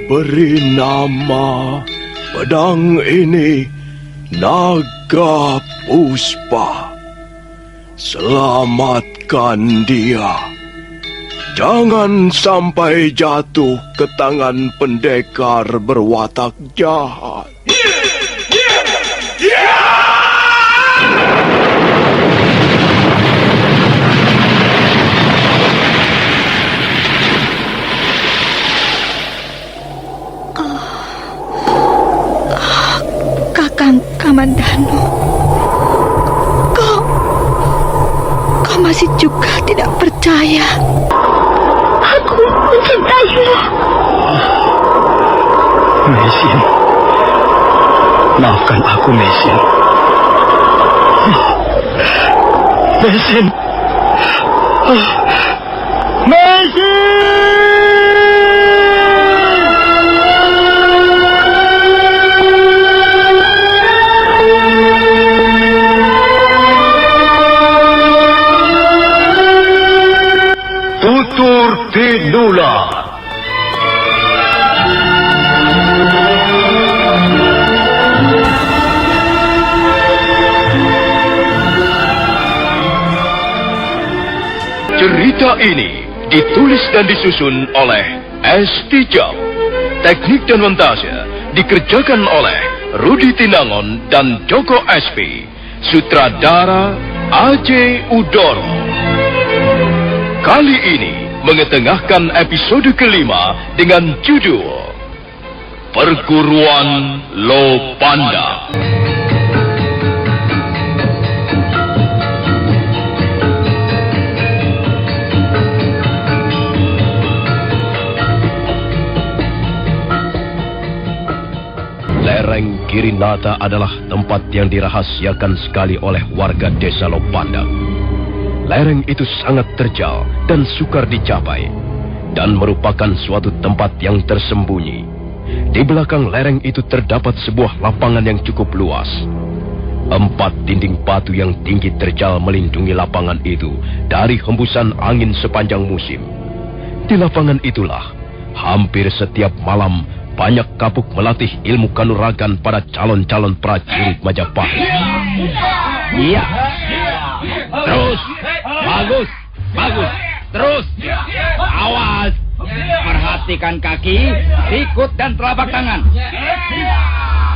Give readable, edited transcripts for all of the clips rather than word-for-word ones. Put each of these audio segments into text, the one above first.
beri nama pedang ini Naga Puspa. Selamatkan dia. Jangan sampai jatuh ke tangan pendekar berwatak jahat. Kakang Kamandanu, kau masih juga tidak percaya. Aku mencintaimu. Mesin, maafkan aku, Mesin. Mesin. Mesin! Tutur Tinula. Cerita ini ditulis dan disusun oleh S. Tijab. Teknik dan montase dikerjakan oleh Rudi Tinangon dan Joko SP. Sutradara A.J. Udoro. Kali ini mengetengahkan episode kelima dengan judul Perguruan Lopanda. Lereng Girinata adalah tempat yang dirahasiakan sekali oleh warga desa Lopanda. Lereng itu sangat terjal dan sukar dicapai, dan merupakan suatu tempat yang tersembunyi. Di belakang lereng itu terdapat sebuah lapangan yang cukup luas. 4 dinding batu yang tinggi terjal melindungi lapangan itu dari hembusan angin sepanjang musim. Di lapangan itulah, hampir setiap malam, banyak kapuk melatih ilmu kanuragan pada calon-calon prajurit Majapahit. Iya. Terus. Bagus. Terus. Awas. Perhatikan kaki, sikut, dan telapak tangan.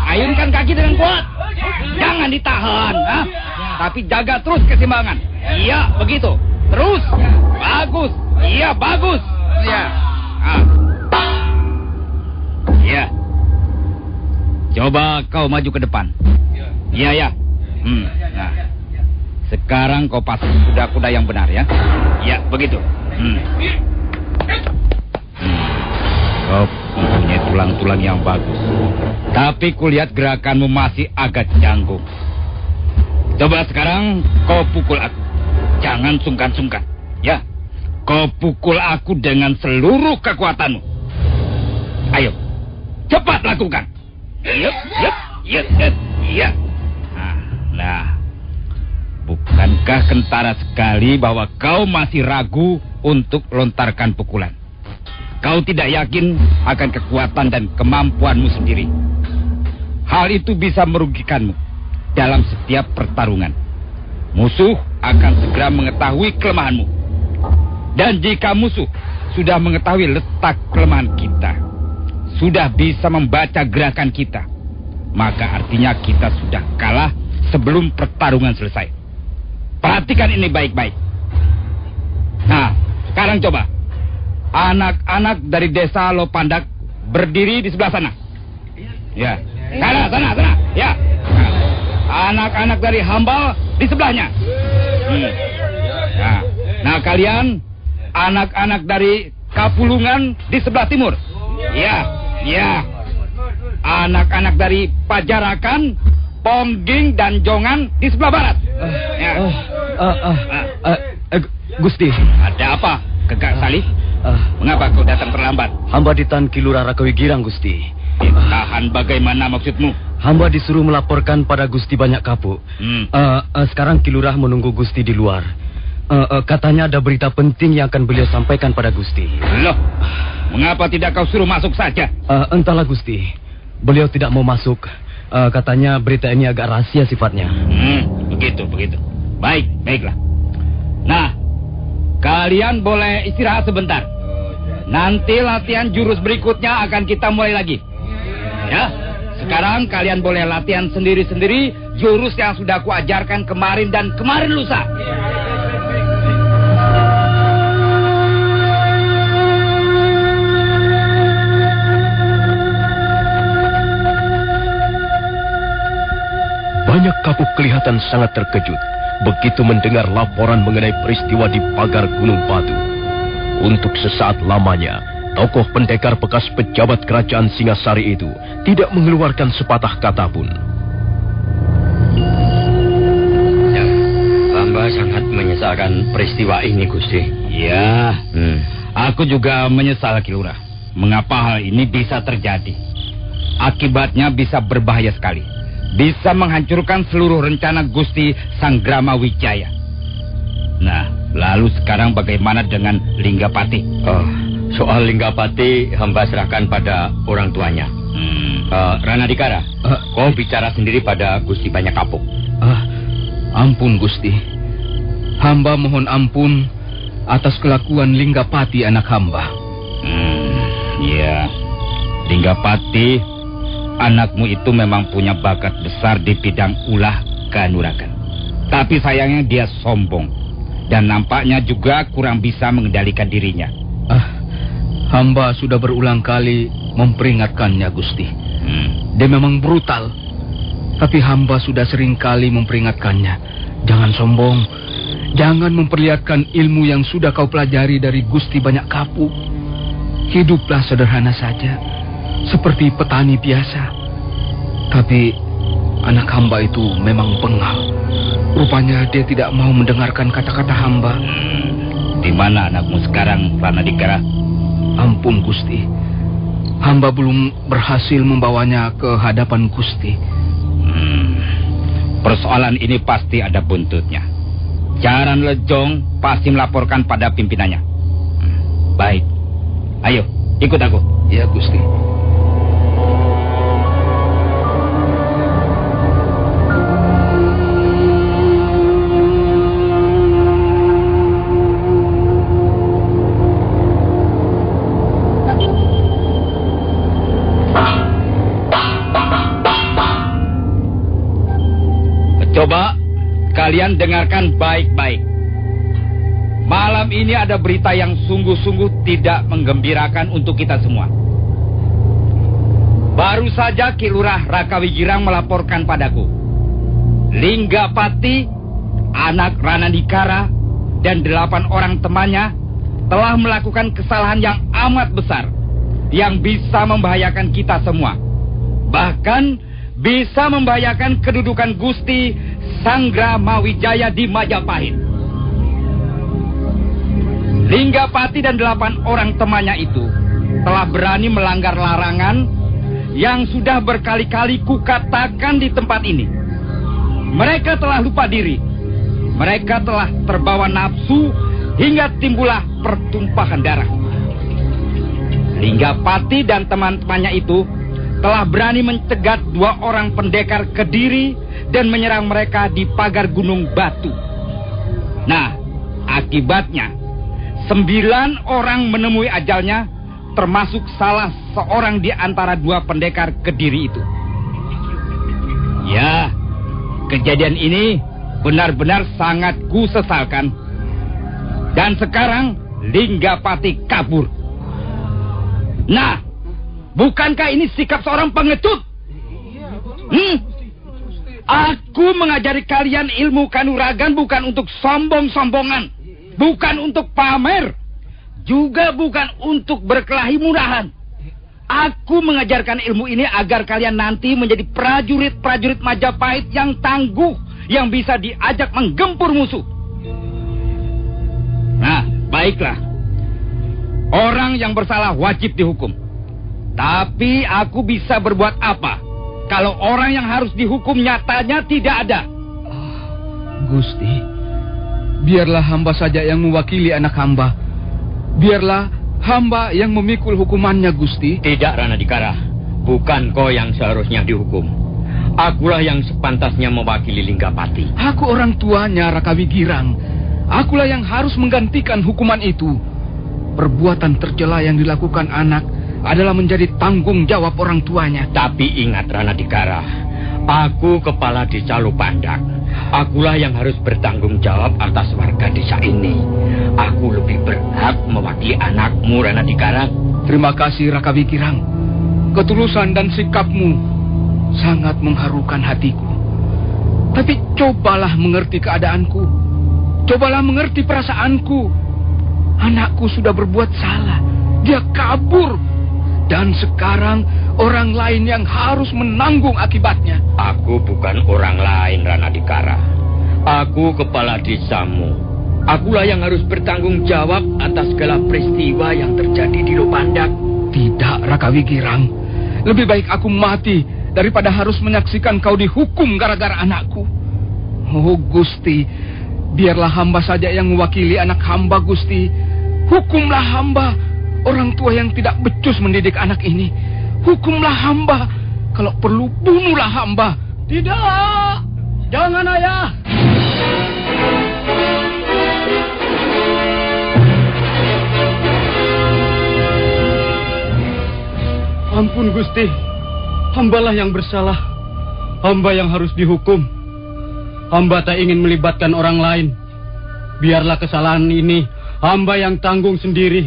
Ayunkan kaki dengan kuat. Jangan ditahan. Tapi jaga terus keseimbangan. Iya, begitu. Terus. Bagus. Iya, bagus. Iya. Iya. Coba kau maju ke depan. Iya. Nah. Sekarang kau pasang kuda-kuda yang benar, ya. Ya, begitu. Kau mempunyai tulang-tulang yang bagus. Tapi kulihat gerakanmu masih agak canggung. Coba sekarang kau pukul aku. Jangan sungkan-sungkan. Ya. Kau pukul aku dengan seluruh kekuatanmu. Ayo. Cepat lakukan. Iya. Nah. Bukankah kentara sekali bahwa kau masih ragu untuk lontarkan pukulan? Kau tidak yakin akan kekuatan dan kemampuanmu sendiri. Hal itu bisa merugikanmu dalam setiap pertarungan. Musuh akan segera mengetahui kelemahanmu. Dan jika musuh sudah mengetahui letak kelemahan kita, sudah bisa membaca gerakan kita, maka artinya kita sudah kalah sebelum pertarungan selesai. Perhatikan ini baik-baik. Nah, sekarang coba. Anak-anak dari desa Lopandak berdiri di sebelah sana. Ya. Sana. Ya. Anak-anak dari Hambal di sebelahnya. Nah, kalian anak-anak dari Kapulungan di sebelah timur. Ya. Anak-anak dari Pajarakan, Pongging, dan Jongan di sebelah barat. Gusti. Ada apa, Kakak Salih? Mengapa kau datang terlambat? Hamba ditahan Ki Lurah Rakawigirang, Gusti. Ditahan bagaimana maksudmu? Hamba disuruh melaporkan pada Gusti banyak kapuk. Sekarang Ki Lurah menunggu Gusti di luar. Katanya ada berita penting yang akan beliau sampaikan pada Gusti. Loh, Mengapa tidak kau suruh masuk saja? Entahlah Gusti. Beliau tidak mau masuk. Katanya berita ini agak rahasia sifatnya. Begitu. Baiklah. Nah, kalian boleh istirahat sebentar. Nanti latihan jurus berikutnya akan kita mulai lagi. Ya, sekarang kalian boleh latihan sendiri-sendiri jurus yang sudah aku ajarkan kemarin dan kemarin lusa. Banyak kapuk kelihatan sangat terkejut begitu mendengar laporan mengenai peristiwa di pagar Gunung Batu. Untuk sesaat lamanya, tokoh pendekar bekas pejabat kerajaan Singasari itu tidak mengeluarkan sepatah kata pun. Ya, hamba sangat menyesalkan peristiwa ini, Gusti. Ya, aku juga menyesal, Ki Lurah. Mengapa hal ini bisa terjadi? Akibatnya bisa berbahaya sekali. Bisa menghancurkan seluruh rencana Gusti Sanggrama Wijaya. Nah, lalu sekarang bagaimana dengan Linggapati? Soal Linggapati hamba serahkan pada orang tuanya. Ranadikara, kau bicara sendiri pada Gusti Banyak Kapuk. Ampun Gusti. Hamba mohon ampun atas kelakuan Linggapati anak hamba. Ya, Linggapati, anakmu itu memang punya bakat besar di bidang ulah kanuragan. Tapi sayangnya dia sombong. Dan nampaknya juga kurang bisa mengendalikan dirinya. Hamba sudah berulang kali memperingatkannya, Gusti. Dia memang brutal. Tapi hamba sudah sering kali memperingatkannya. Jangan sombong. Jangan memperlihatkan ilmu yang sudah kau pelajari dari Gusti Banyak Kapuk. Hiduplah sederhana saja. Seperti petani biasa. Tapi anak hamba itu memang bengal. Rupanya dia tidak mau mendengarkan kata-kata hamba. Di mana anakmu sekarang, Ranadikara? Ampun Gusti. Hamba belum berhasil membawanya ke hadapan Gusti. Persoalan ini pasti ada buntutnya. Jaran Lejong pasti melaporkan pada pimpinannya. Baik. Ayo, ikut aku. Ya Gusti. Coba kalian dengarkan baik-baik. Malam ini ada berita yang sungguh-sungguh tidak menggembirakan untuk kita semua. Baru saja Ki Lurah Rakawigirang melaporkan padaku. Linggapati, anak Ranadikara, dan 8 orang temannya telah melakukan kesalahan yang amat besar yang bisa membahayakan kita semua. Bahkan bisa membahayakan kedudukan Gusti Sanggrama Wijaya di Majapahit. Linggapati dan 8 orang temannya itu telah berani melanggar larangan yang sudah berkali-kali kukatakan di tempat ini. Mereka telah lupa diri. Mereka telah terbawa nafsu hingga timbullah pertumpahan darah. Linggapati dan teman-temannya itu telah berani mencegat 2 orang pendekar Kediri dan menyerang mereka di pagar Gunung Batu. Nah, akibatnya 9 orang menemui ajalnya, termasuk salah seorang di antara 2 pendekar Kediri itu. Ya, kejadian ini benar-benar sangat kusesalkan. Dan sekarang Linggapati kabur. Nah, bukankah ini sikap seorang pengecut? Aku mengajari kalian ilmu kanuragan bukan untuk sombong-sombongan. Bukan untuk pamer. Juga bukan untuk berkelahi murahan. Aku mengajarkan ilmu ini agar kalian nanti menjadi prajurit-prajurit Majapahit yang tangguh. Yang bisa diajak menggempur musuh. Nah, baiklah. Orang yang bersalah wajib dihukum. Tapi aku bisa berbuat apa kalau orang yang harus dihukum nyatanya tidak ada? Gusti, biarlah hamba saja yang mewakili anak hamba. Biarlah Hamba yang memikul hukumannya, Gusti. Tidak, Ranadikara. Bukan kau yang seharusnya dihukum. Akulah yang sepantasnya mewakili Linggapati. Aku orang tuanya, Raka Wigirang. Akulah yang harus menggantikan hukuman itu. Perbuatan tercela yang dilakukan anak adalah menjadi tanggung jawab orang tuanya. Tapi ingat, Ranadikara, aku kepala desa Lopandak. Akulah yang harus bertanggung jawab atas warga desa ini. Aku lebih berhak mewakili anakmu, Ranadikara. Terima kasih, Raka Wigirang. Ketulusan dan sikapmu sangat mengharukan hatiku. Tapi cobalah mengerti keadaanku. Cobalah mengerti perasaanku. Anakku sudah berbuat salah. Dia kabur. Dan sekarang orang lain yang harus menanggung akibatnya. Aku bukan orang lain, Ranadikara. Aku kepala desamu. Akulah yang harus bertanggung jawab atas segala peristiwa yang terjadi di Lopandak. Tidak, Raka Wigirang. Lebih baik aku mati daripada harus menyaksikan kau dihukum gara-gara anakku. Oh, Gusti, biarlah hamba saja yang mewakili anak hamba, Gusti. Hukumlah hamba, orang tua yang tidak becus mendidik anak ini. Hukumlah hamba, kalau perlu bunuhlah hamba. Tidak! Jangan, Ayah! Ampun, Gusti. Hambalah yang bersalah. Hamba yang harus dihukum. Hamba tak ingin melibatkan orang lain. Biarlah kesalahan ini hamba yang tanggung sendiri.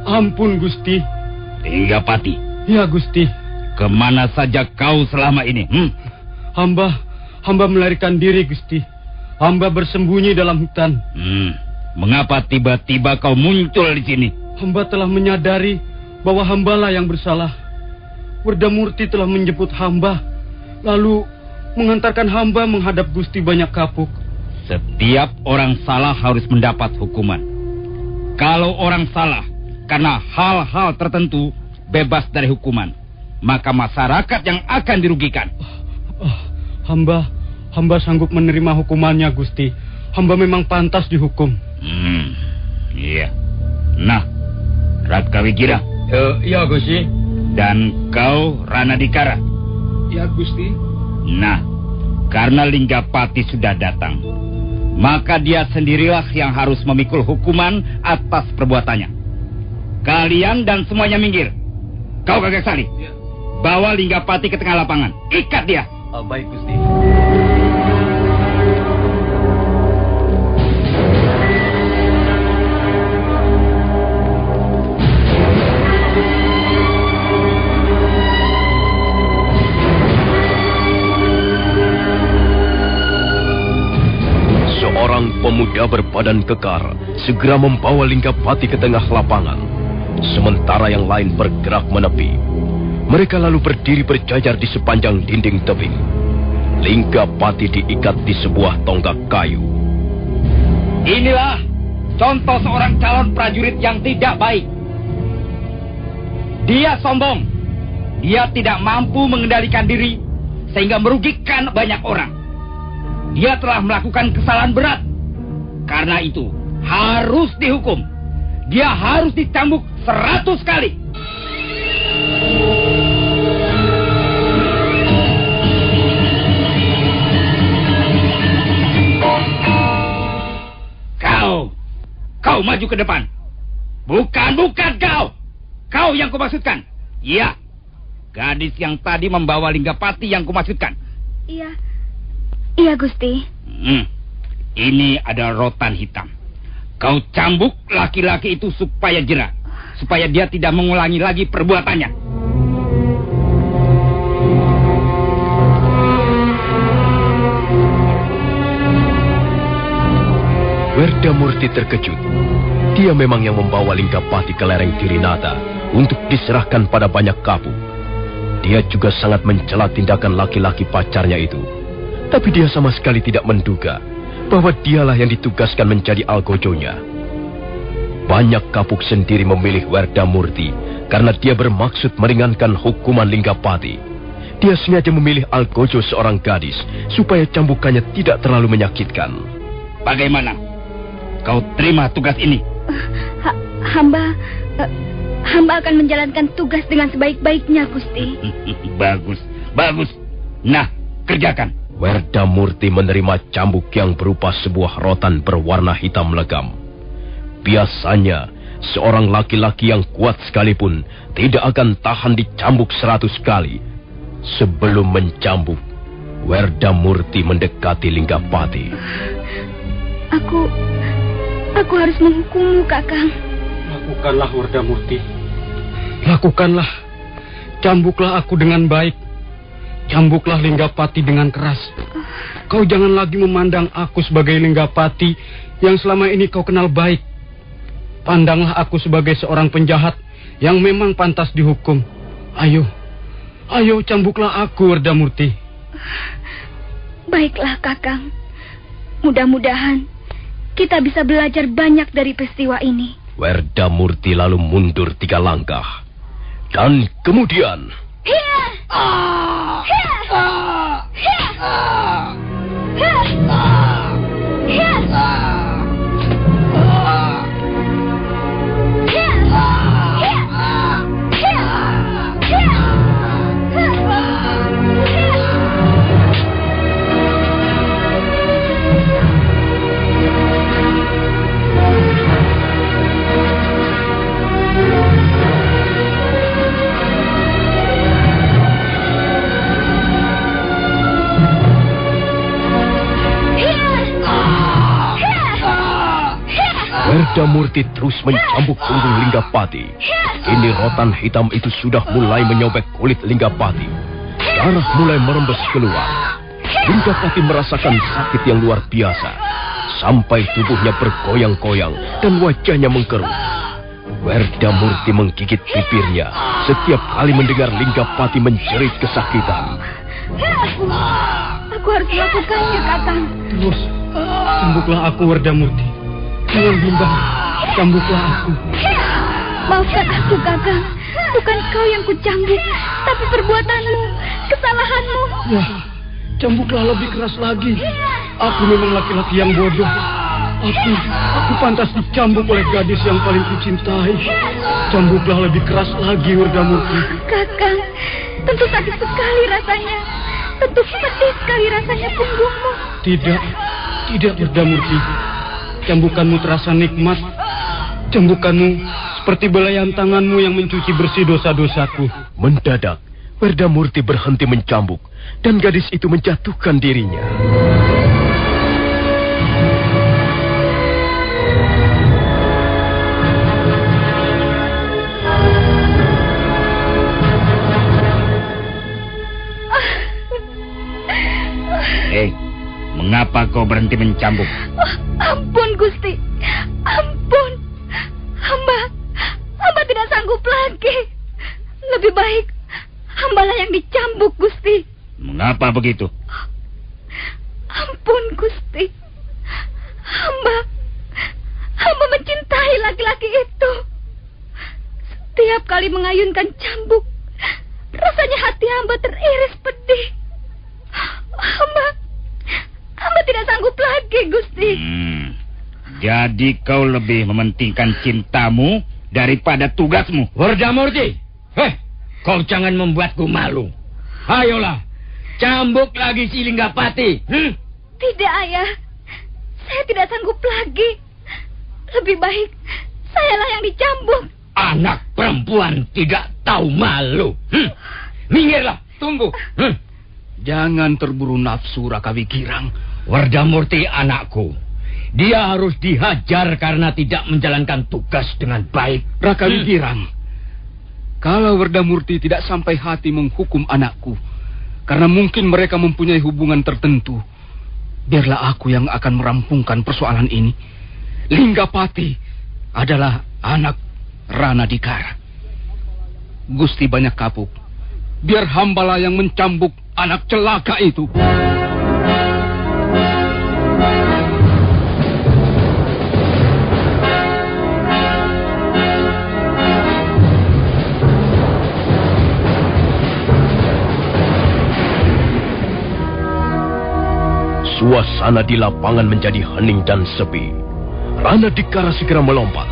Ampun, Gusti. Linggapati. Ya, Gusti. Kemana saja kau selama ini? Hamba melarikan diri, Gusti. Hamba bersembunyi dalam hutan. Mengapa tiba-tiba kau muncul di sini? Hamba telah menyadari bahwa hambalah yang bersalah. Werdamurti telah menjemput hamba, lalu mengantarkan hamba menghadap Gusti Banyak Kapuk. Setiap orang salah harus mendapat hukuman. Kalau orang salah karena hal-hal tertentu bebas dari hukuman, maka masyarakat yang akan dirugikan. Hamba sanggup menerima hukumannya, Gusti. Hamba memang pantas dihukum. Iya. Nah, Raka Wigirang. Ya, Gusti. Dan kau, Ranadikara. Ya, Gusti. Nah, karena Linggapati sudah datang, maka dia sendirilah yang harus memikul hukuman atas perbuatannya. Kalian dan semuanya minggir. Kau Kakek Sali, bawa Linggapati ke tengah lapangan. Ikat dia. Baik, Gusti. Seorang pemuda berbadan kekar segera membawa Linggapati ke tengah lapangan. Sementara yang lain bergerak menepi. Mereka lalu berdiri berjajar di sepanjang dinding tebing. Linggapati diikat di sebuah tonggak kayu. Inilah contoh seorang calon prajurit yang tidak baik. Dia sombong. Dia tidak mampu mengendalikan diri sehingga merugikan banyak orang. Dia telah melakukan kesalahan berat. Karena itu harus dihukum. Dia harus dicambuk 100 kali. Kau maju ke depan. Bukan kau. Kau yang kumaksudkan. Iya. Gadis yang tadi membawa Linggapati yang kumaksudkan. Iya, Gusti. Ini ada rotan hitam. Kau cambuk laki-laki itu supaya jera. Supaya dia tidak mengulangi lagi perbuatannya. Werdamurti terkejut. Dia memang yang membawa Linggapati ke lereng Tirinata untuk diserahkan pada Banyak Kapuk. Dia juga sangat mencela tindakan laki-laki pacarnya itu. Tapi dia sama sekali tidak menduga bahwa dialah yang ditugaskan menjadi algojonya. Banyak Kapuk sendiri memilih Werdamurti karena dia bermaksud meringankan hukuman Linggapati. Dia sengaja memilih algojo seorang gadis supaya cambukannya tidak terlalu menyakitkan. Bagaimana? Kau terima tugas ini? Hamba akan menjalankan tugas dengan sebaik-baiknya, Gusti. Bagus, bagus. Nah, kerjakan. Werdamurti menerima cambuk yang berupa sebuah rotan berwarna hitam legam. Biasanya, seorang laki-laki yang kuat sekalipun tidak akan tahan dicambuk 100 kali. Sebelum mencambuk, Werdamurti mendekati Linggapati. Aku harus menghukummu, Kakang. Lakukanlah, Werdamurti. Lakukanlah. Cambuklah aku dengan baik. Cambuklah Linggapati dengan keras. Kau jangan lagi memandang aku sebagai Linggapati yang selama ini kau kenal baik. Pandanglah aku sebagai seorang penjahat yang memang pantas dihukum. Ayo cambuklah aku, Werdamurti. Baiklah, Kakang. Mudah-mudahan kita bisa belajar banyak dari peristiwa ini. Werdamurti lalu mundur 3 langkah. Dan kemudian... Werdamurti terus mencambuk punggung Linggapati. Kini rotan hitam itu sudah mulai menyobek kulit Linggapati. Darah mulai merembes keluar. Linggapati merasakan sakit yang luar biasa. Sampai tubuhnya bergoyang-goyang dan wajahnya mengkerut. Werdamurti menggigit bibirnya setiap kali mendengar Linggapati menjerit kesakitan. Aku harus melakukannya, Kakang. Terus, cambuklah aku, Werdamurti. Jangan bimbang, cambuklah aku. Maafkan aku, Kakang. Bukan kau yang kucambuk, tapi perbuatanmu, kesalahanmu. Ya, cambuklah lebih keras lagi. Aku memang laki-laki yang bodoh. Aku pantas dicambuk oleh gadis yang paling kucintai. Cambuklah lebih keras lagi, Werdamurti. Kakang, tentu sakit sekali rasanya. Tentu pedih sekali rasanya punggungmu. Tidak, Werdamurti. Cambukanmu terasa nikmat. Cambukanmu seperti belayan tanganmu yang mencuci bersih dosa-dosaku. Mendadak, Werdamurti berhenti mencambuk dan gadis itu menjatuhkan dirinya. Mengapa kau berhenti mencambuk? Ampun, Gusti. Ampun. Hamba tidak sanggup lagi. Lebih baik hambalah yang dicambuk, Gusti. Mengapa begitu? Ampun, Gusti. Hamba mencintai laki-laki itu. Setiap kali mengayunkan cambuk, rasanya hati hamba teriris pedih. Hamba tidak sanggup lagi, Gusti. Jadi kau lebih mementingkan cintamu daripada tugasmu. Werdamurti, kau jangan membuatku malu. Ayolah, cambuk lagi si Linggapati. Tidak, Ayah. Saya tidak sanggup lagi. Lebih baik sayalah yang dicambuk. Anak perempuan tidak tahu malu. Minggirlah, tunggu. Jangan terburu nafsu, Raka Wigirang. Werdamurti anakku. Dia harus dihajar karena tidak menjalankan tugas dengan baik. Raka Wigirang, kalau Werdamurti tidak sampai hati menghukum anakku, karena mungkin mereka mempunyai hubungan tertentu, biarlah aku yang akan merampungkan persoalan ini. Linggapati adalah anak Rana Dikara. Gusti banyak kapuk. Biar hambalah yang mencambuk anak celaka itu. Suasana di lapangan menjadi hening dan sepi. Rana Dikara segera melompat.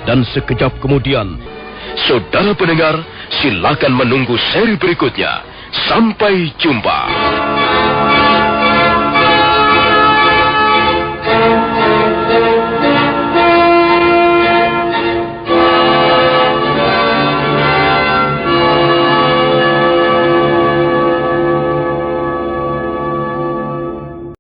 dan sekejap kemudian. Saudara pendengar, silakan menunggu seri berikutnya. Sampai jumpa.